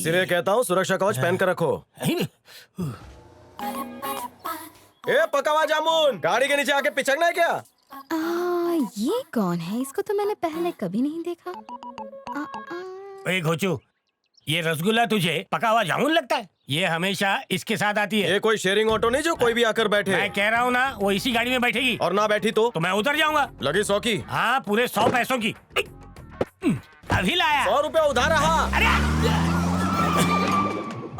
इसीलिए कहता हूँ सुरक्षा कवच पहन कर रखो। ए पका हुआ जामुन, गाड़ी के नीचे आके पिचकना है क्या? ये कौन है? इसको तो मैंने पहले कभी नहीं देखा। ओए घोचू, ये रसगुल्ला तुझे पका हुआ जामुन लगता है? ये हमेशा इसके साथ आती है। ये कोई शेयरिंग ऑटो नहीं जो कोई भी आकर बैठे। मैं कह रहा हूँ ना, वो इसी गाड़ी में बैठेगी। और ना बैठी तो मैं उतर जाऊंगा। लगी 100 की। हाँ, पूरे 100 पैसों की। अभी लाया। 100 रुपया उधार रहा। अरे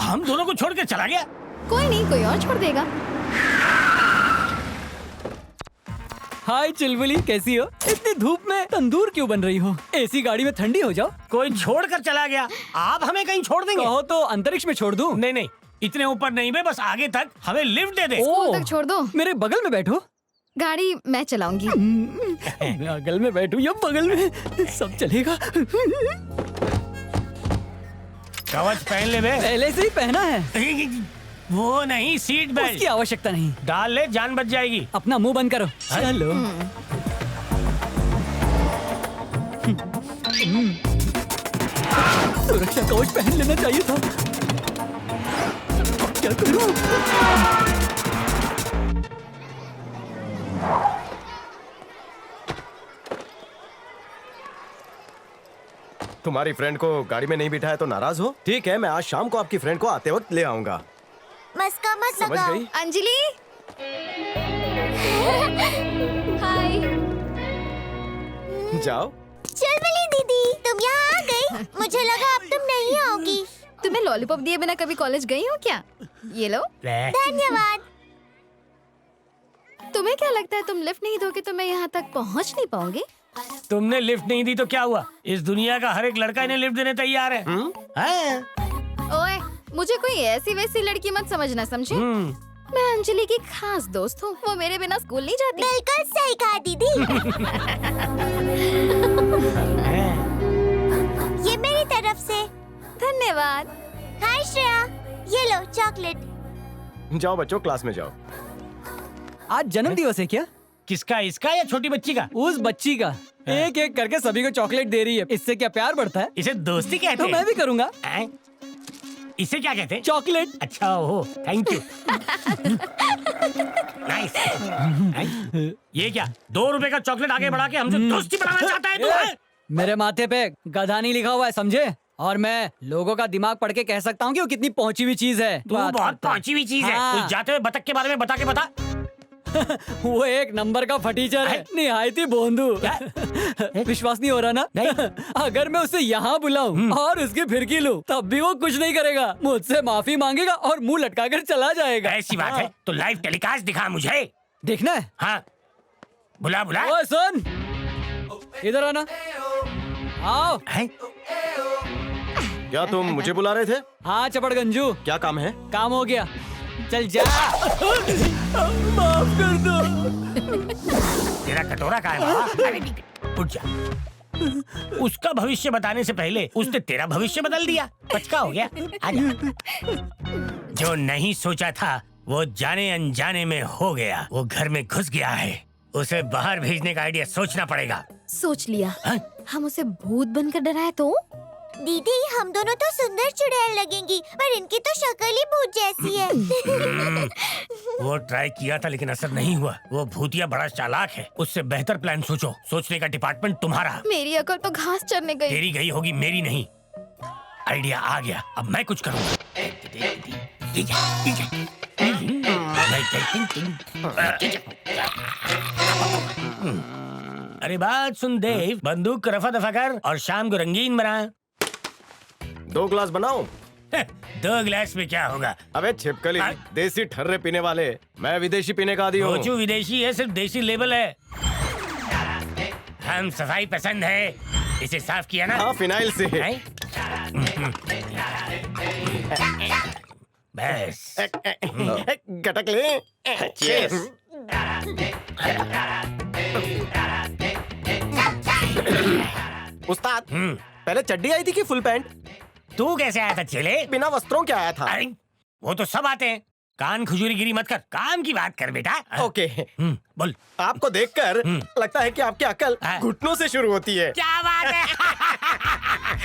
हम दोनों को छोड़ के चला गया। कोई नहीं, कोई और छोड़ देगा। हाय चुलबुली, कैसी हो? इतनी धूप में तंदूर क्यों बन रही हो? एसी गाड़ी में ठंडी हो जाओ। कोई छोड़ कर चला गया, आप हमें कहीं छोड़ देंगे? कहो तो अंतरिक्ष में छोड़ दूं? नहीं नहीं, इतने ऊपर नहीं बे, बस आगे तक हमें लिफ्ट दे दे। स्कूल तक छोड़ दो। मेरे बगल में बैठो। गाड़ी मैं चलाऊंगी। बगल में बैठू या बगल में, सब चलेगा। कवच पहन ले बे। पहले से ही पहना है। वो नहीं, सीट बेल्ट। उसकी आवश्यकता नहीं। डाल ले, जान बच जाएगी। अपना मुंह बंद करो। चलो। सुरक्षा कवच पहन लेना चाहिए था। अब क्या करूं? तुम्हारी फ्रेंड को गाड़ी में नहीं बिठाया तो नाराज हो? ठीक है, मैं आज शाम को आपकी फ्रेंड को आते वक्त ले आऊंगा। मस्का मत समझ लगाओ। गई? अंजलि। हाय। जाओ। चुलबुली दीदी, तुम यहाँ आ गई। मुझे लगा अब तुम नहीं आओगी। तुम्हें लॉलीपॉप दिए बिना कभी कॉलेज गई हो क्या? ये लो। धन्यवाद। तुम्हें क्या लगता है तुम लिफ्ट नहीं दोगे तो मैं यहाँ तक पहुँच नहीं पाऊंगी? तुमने लिफ्ट नहीं दी तो क्या हुआ? इस दुनिया का हर एक लड़का इन्हें लिफ्ट देने तैयार है। हाँ? ओए, मुझे कोई ऐसी वैसी लड़की मत समझना, समझे? मैं अंजलि की खास दोस्त हूँ। वो मेरे बिना स्कूल नहीं जाती। बिल्कुल सही कहा दीदी। ये मेरी तरफ से। धन्यवाद। हाय श्रेया, ये लो चॉकलेट। जाओ बच्चों, क्लास में जाओ। आज जन्म दिवस है क्या? किसका, इसका या छोटी बच्ची का? उस बच्ची का। एक एक करके सभी को चॉकलेट दे रही है। इससे क्या प्यार बढ़ता है? इसे दोस्ती कहते तो हैं। मैं भी करूँगा। हैं? इसे क्या कहते हैं? चॉकलेट। अच्छा हो, थैंक यू। नाइस। ये क्या, 2 रुपए का चॉकलेट आगे बढ़ा के हमसे दोस्ती बनाना चाहता है तू? हैं? मेरे माथे पे गधा नहीं लिखा हुआ है, समझे? और मैं लोगों का दिमाग पढ़ के कह सकता हूँ कि वो कितनी पहुंची हुई चीज है। तू बहुत पहुंची हुई चीज है। हाँ। उस जाते हुए बतख के बारे में बता के बता। वो एक नंबर का फटीचर है, निहायती भोंदू। विश्वास नहीं हो रहा ना? नहीं। अगर मैं उसे यहाँ बुलाऊं और उसकी फिरकी लूं, तब भी वो कुछ नहीं करेगा। मुझसे माफी मांगेगा और मुंह लटका कर चला जाएगा। ऐसी बात है तो लाइव टेलीकास्ट दिखा मुझे। देखना है? हाँ, बुला बुला। ओए सुन, इधर आना। आओ। हैं? क्या तुम मुझे बुला रहे थे? हाँ चपड़ गंजू, क्या काम है? काम हो गया, चल जा। माफ कर दो। तेरा कटोरा कहाँ है बाबा? अरे उठ जा। उसका भविष्य बताने से पहले उसने तेरा भविष्य बदल दिया। पचका हो गया। आजा। जो नहीं सोचा था वो जाने अनजाने में हो गया। वो घर में घुस गया है, उसे बाहर भेजने का आइडिया सोचना पड़ेगा। सोच लिया। हाँ? हम उसे भूत बनकर डराए तो? दीदी, हम दोनों तो सुंदर चुड़ैल लगेंगी, पर इनकी तो शक्ल ही भूत जैसी है। वो ट्राई किया था लेकिन असर नहीं हुआ। वो भूतिया बड़ा चालाक है। उससे बेहतर प्लान सोचो। सोचने का डिपार्टमेंट तुम्हारा। मेरी अकल तो घास चरने गई। तेरी गई होगी, मेरी नहीं। आइडिया आ गया, अब मैं कुछ करूंगा। अरे बात सुन देव, बंदूक को रफा दफा कर और शाम को रंगीन बना। 2 ग्लास बनाऊं? 2 गिलास में क्या होगा? अबे छिपकली, देसी ठर्रे पीने वाले। मैं विदेशी पीने का आदी हूँ। रोचू विदेशी है, सिर्फ देसी लेबल है। हम सफाई पसंद है। इसे साफ किया ना? हाँ, फिनाइल से। हैं? बस। गटक ले। Cheers। उस्ताद, पहले चड्डी आई थी कि फुल पैंट? तू कैसे आया था चेले? बिना वस्त्रों के आया था। अरे, वो तो सब आते हैं। कान खुजूरीगिरी मत कर, काम की बात कर बेटा। ओके। बोल। आपको देखकर लगता है कि आपकी अकल हाँ। घुटनों से शुरू होती है। क्या बात है।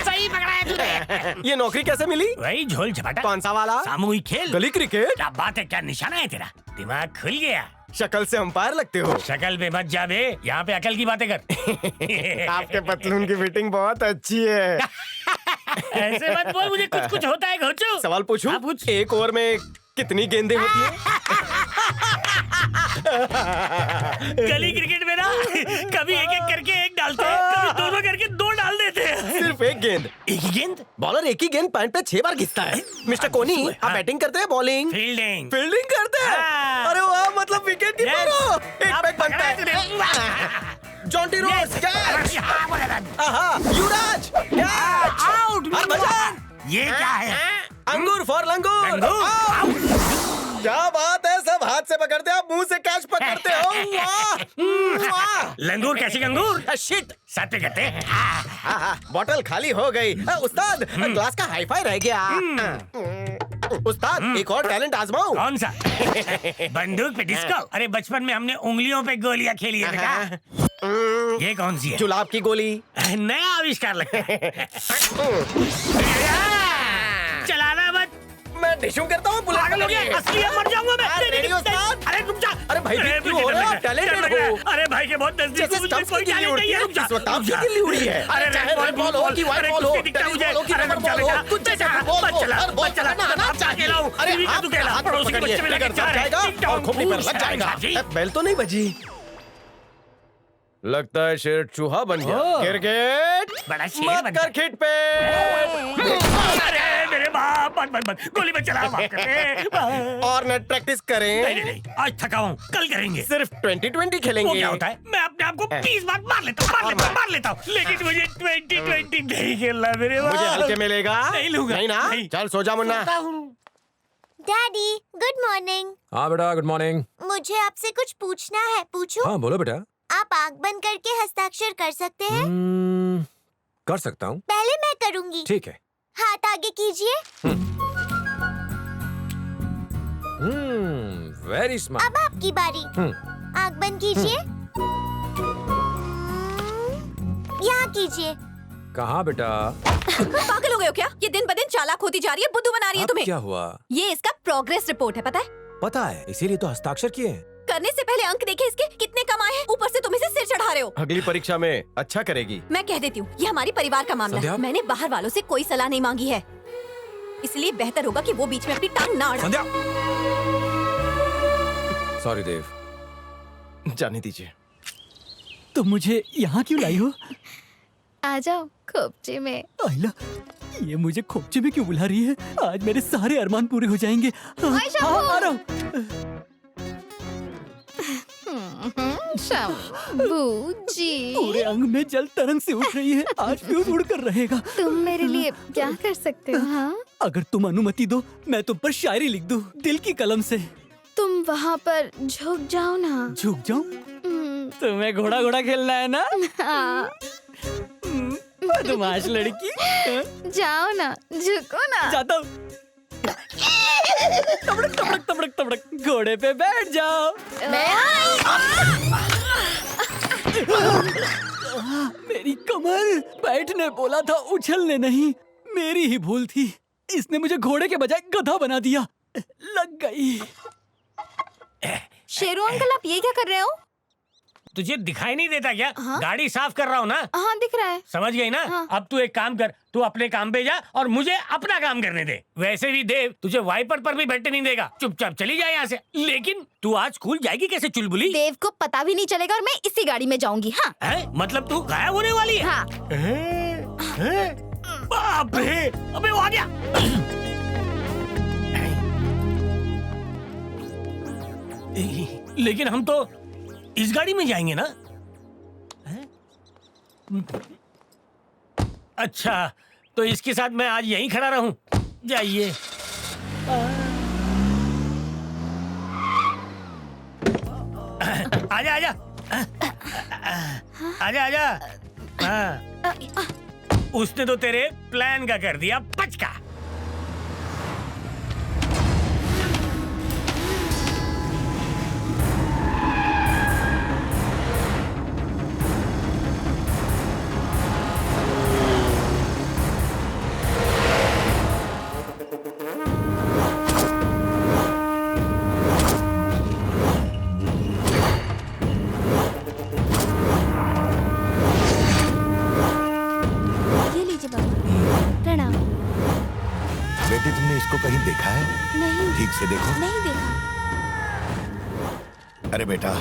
सही पकड़ा है तूने। ये नौकरी कैसे मिली? वही झोल झपाटा। कौन सा वाला? सामूहिक खेल। गली क्रिकेट? क्या बात है, क्या निशाना है तेरा, दिमाग खुल गया। शक्ल से अंपायर लगते हो। शक्ल पे मत जा बे, यहाँ पे अकल की बातें कर। आपके पतलून की फिटिंग बहुत अच्छी है। ऐसे मत बोल, मुझे कुछ कुछ होता है घोचू। सवाल पूछूं? हाँ, पूछ। एक ओवर में कितनी गेंदें होती है? गली क्रिकेट में ना कभी एक एक करके एक डालते हैं, कभी दोनों करके दो डाल देते हैं। सिर्फ एक गेंद। एक ही गेंद? बॉलर एक ही गेंद पैंट पे 6 बार घिसता है। मिस्टर कोहली, आप हाँ। बैटिंग करते हैं बॉलिंग? फील्डिंग। फील्डिंग करते हैं? हाँ। अरे वाह, मतलब विकेट कीपर हो। एक अब पैक बनता पकड़ा है। तूने। Jonty Rhodes catch. हाँ, बोला था। आहा, युवराज कैच। आउट। हरभजन ये क्या है? अंगूर फॉर लंगूर। लंगूर? आउट। क्या बात है, सब हाथ से पकड़ते हो, आप मुंह से कैच पकड़ते हो। वाह वाह। लंगूर कैसी गंगूर? शिट, साथ पे करते हैं। बॉटल खाली हो गई। उस्ताद, ग्लास का हाईफाई रह गया। उस्ताद, एक और टैलेंट आजमाओ। कौन सा? बंदूक पे डिस्को? अरे बचपन में हमने उंगलियों पे गोलियां खेली है बेटा। ये कौन सी है? जुलाब की गोली। नया आविष्कार लगता है। चलाना मत। मैं डिशूं करता हूँ, बुला पागल हो गया, असली है, मर जाऊंगा मैं। अरे रेडियो उस्ताद। अरे रुक जा। अरे भाई, अरे क्यों हो रहे हो? टैलेंटेड हो। अरे भाई के बहुत नजदीक जैसे हूँ, मुझे स्टंप्स कोई की गिल्ली टैलेंट उड़ती नहीं है, है, रुक जा। इस वक्त आपकी गिल्ली उड़ी है। अरे चाहे रेड बॉल हो कि व्हाइट बॉल हो, टेनिस बॉल हो कि रबर बॉल हो, कुछ जैसे फुटबॉल हो, हर बॉल पकड़ना आना चाहिए। अरे हाथ पकड़िए, फिगर जम जाएगा और खोपड़ी पर लग जाएगा। बेल तो नहीं बजी। लगता है शेर चूहा बन गया। क्रिकेट बड़ा शेर मत बन कर खिट पे। अरे मेरे बाप, मत गोली मत चला, माफ कर दे। और नेट प्रैक्टिस करें। नहीं, आज थका हूँ, कल करेंगे। सिर्फ 20-20 वो खेलेंगे। क्या होता है? मैं अपने आप को 20 बार मार लेता हूँ, लेकिन मुझे 20-20 नहीं खेलना मेरे बाप। मुझे हल्के मिलेगा। नहीं लूंगा। नहीं ना? नहीं। चल सो जा मुन्ना। Daddy, good morning. हाँ बेटा, गुड मॉर्निंग। मुझे आपसे कुछ पूछना है, पूछूं? हाँ बोलो बेटा। आप आँख बंद करके हस्ताक्षर कर सकते हैं? कर सकता हूँ। पहले मैं करूँगी। ठीक है। हाथ आगे कीजिए। Very smart. अब आपकी बारी। आँख बंद कीजिए। यहाँ कीजिए। कहाँ बेटा? पागल हो गए हो क्या? ये दिन ब दिन चालाक होती जा रही है, बुद्धू बना रही है अब तुम्हें। क्या हुआ? ये इसका प्रोग्रेस रिपोर्ट है, पता है? पता है, इसीलिए तो हस्ताक्षर किए हैं। करने से पहले अंक देखे इसके कितने कम आए हैं, ऊपर से तुम इसे सिर चढ़ा रहे हो। अगली परीक्षा में अच्छा करेगी। मैं कह देती हूँ, ये हमारी परिवार का मामला है। संध्या? मैंने बाहर वालों से कोई सलाह नहीं मांगी है, इसलिए बेहतर होगा कि वो बीच में अपनी टांग ना अड़ाए। संध्या। सॉरी देव। जाने दीजिए। तुम मुझे यहाँ क्यों लाई हो? आ जाओ खोपचे में। आइला, ये मुझे खोपचे में क्यों बुला रही है? आज मेरे सारे अरमान पूरे हो जाएंगे। हाँ, आ रहा हूँ। शंभू जी, पूरे अंग में जल तरंग से उठ रही है। आज फ्यूज उड़कर रहेगा। तुम मेरे लिए क्या कर सकते हो? हाँ, अगर तुम अनुमति दो, मैं तुम पर शायरी लिख दूं, दिल की कलम से। तुम वहाँ पर झुक जाओ ना। झुक जाऊं? तुम्हें घोड़ा घोड़ा खेलना है ना? हाँ, बदमाश लड़की। जाओ ना, झुको ना। जाता हूँ। तबड़क तबड़क तबड़क तबड़क, घोड़े पे बैठ जाओ। मैं मेरी कमर। बैठने बोला था, उछलने नहीं। मेरी ही भूल थी, इसने मुझे घोड़े के बजाय गधा बना दिया। लग गई। शेरू अंकल, आप ये क्या कर रहे हो? तुझे दिखाई नहीं देता क्या? हाँ? गाड़ी साफ कर रहा हूँ ना। हाँ, दिख रहा है। समझ गई ना? हाँ। अब तू एक काम कर, तू अपने काम पे जा और मुझे अपना काम करने दे। वैसे भी देव तुझे वाइपर पर भी बैठने नहीं देगा, चुपचाप चली जाए यहाँ से। लेकिन तू आज स्कूल जाएगी कैसे चुलबुली? देव को पता भी नहीं चलेगा और मैं इसी गाड़ी में जाऊंगी। हाँ है? मतलब तू गायब होने वाली है? हाँ। बाप रे, अबे वो आ गया। लेकिन हम तो इस गाड़ी में जाएंगे ना? अच्छा, तो इसके साथ मैं आज यहीं खड़ा रहूं। जाइए। आजा आजा आजा आजा। हाँ, उसने तो तेरे प्लान का कर दिया पचका। इसको कहीं देखा है? नहीं, ठीक से देखो। नहीं देखा। अरे बेटा,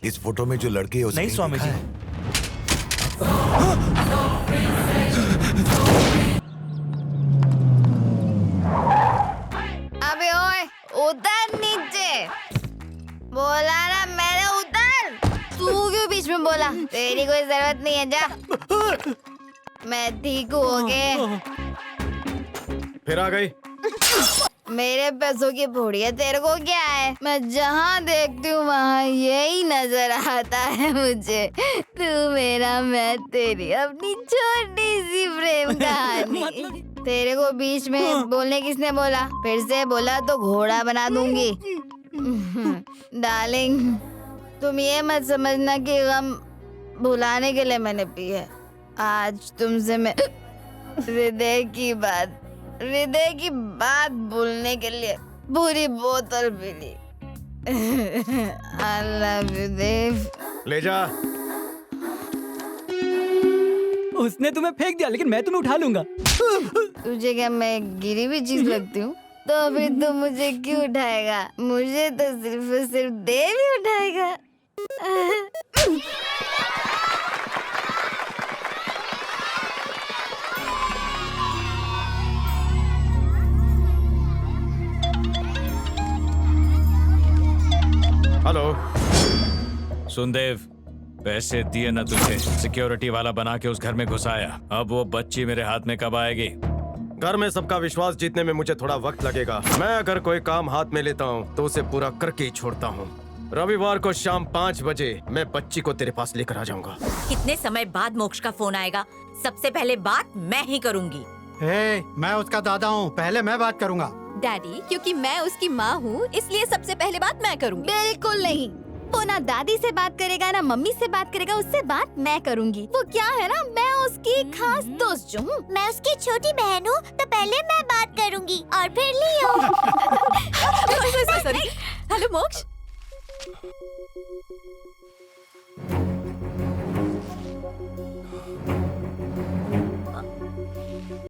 इस फोटो में जो लड़की है उसे नहीं, स्वामी देखा जी। है? अबे ओए, उतर नीचे। बोला ना मैंने, उतर। तू क्यों बीच में बोला? तेरी कोई जरूरत नहीं है, जा। मैं ठीक हूँ, ओके? फिर आ गई। मेरे पैसों की भूड़िया, तेरे को क्या है? मैं जहाँ देखती हूँ वहाँ यही नजर आता है मुझे। तू मेरा, मैं तेरी, अपनी छोटी सी प्रेम कहानी। तेरे को बीच में बोलने किसने बोला? फिर से बोला तो घोड़ा बना दूंगी। डार्लिंग, तुम ये मत समझना कि गम भुलाने के लिए मैंने पी है। आज तुमसे मैं हृदय की बात बोलने के लिए पूरी बोतल पी ली। I love you, Dev. ले जा। उसने तुम्हें फेंक दिया, लेकिन मैं तुम्हें उठा लूंगा। तुझे क्या मैं गिरी हुई चीज लगती हूँ? तो फिर तू मुझे क्यों उठाएगा? मुझे तो सिर्फ देव ही उठाएगा। हेलो। सुन देव, पैसे दिए ना तुझे, सिक्योरिटी वाला बना के उस घर में घुसाया। अब वो बच्ची मेरे हाथ में कब आएगी? घर में सबका विश्वास जीतने में मुझे थोड़ा वक्त लगेगा। मैं अगर कोई काम हाथ में लेता हूँ तो उसे पूरा करके ही छोड़ता हूँ। रविवार को शाम 5 बजे मैं बच्ची को तेरे पास लेकर आ जाऊंगा। कितने समय बाद मोक्ष का फोन आएगा? सबसे पहले बात मैं ही करूंगी। मैं उसका दादा हूँ, पहले मैं बात करूंगा। डैडी, क्योंकि मैं उसकी माँ हूँ, इसलिए सबसे पहले बात मैं करूँगी। बिल्कुल नहीं। वो ना दादी से बात करेगा ना मम्मी से बात करेगा, उससे बात मैं करूँगी। वो क्या है ना, मैं उसकी खास दोस्त जो हूँ। मैं उसकी छोटी बहन हूँ, तो पहले मैं बात करूंगी और फिर लियो। हेलो मोक्ष।